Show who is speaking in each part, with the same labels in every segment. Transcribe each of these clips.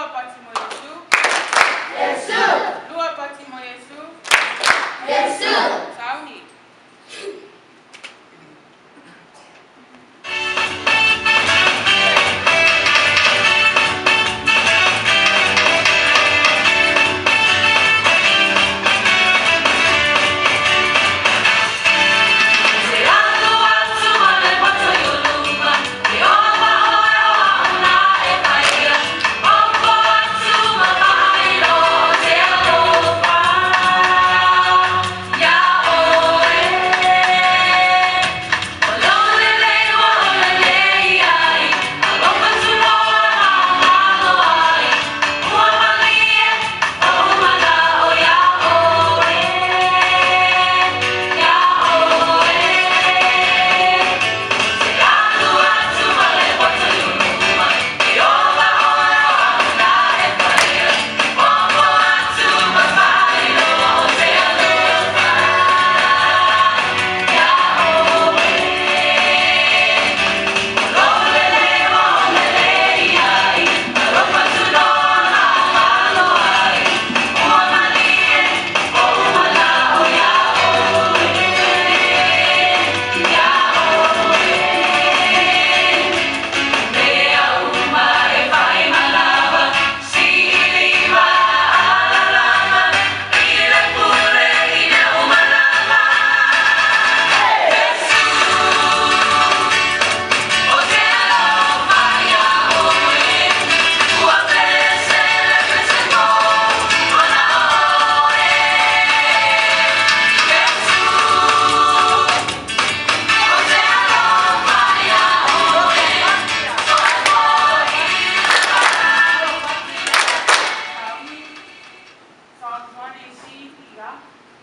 Speaker 1: patimo Yesu.
Speaker 2: Yesu.
Speaker 1: Lua patimo Yesu.
Speaker 2: Yesu.
Speaker 1: Sauni.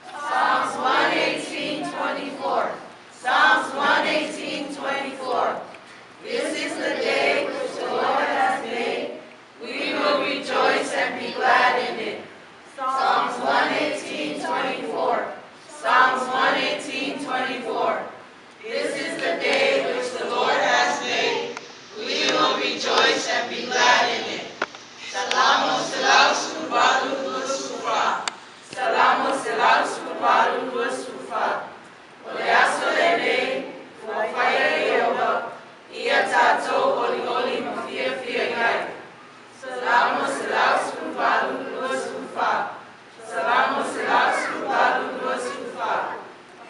Speaker 2: Psalms 118:24. Psalms 118:24. This is the day which the Lord has made. We will rejoice and be glad in it. Psalms 118:24. Psalms 118:24. This is the day which the Lord has made. We will rejoice and be glad in it. Salamos selalu surbalu dua sufa. Salamos selalu surbalu dua sufa. Oleaso lene, uafaya Yehova, ia tatou oli mafia gai. Salamos selalu surbalu dua sufa. Salamos selalu surbalu dua sufa.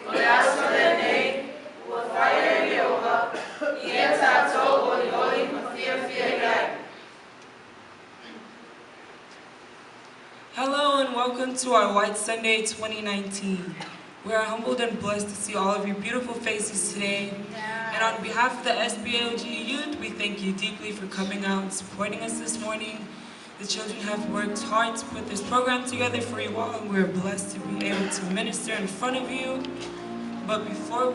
Speaker 2: Oleaso lene, uafaya Yehova, ia tatou oli mafia gai.
Speaker 3: Hello and welcome to our White Sunday 2019. We are humbled and blessed to see all of your beautiful faces today. And on behalf of the AOG youth, we thank you deeply for coming out and supporting us this morning. The children have worked hard to put this program together for you all, and we're blessed to be able to minister in front of you. But before we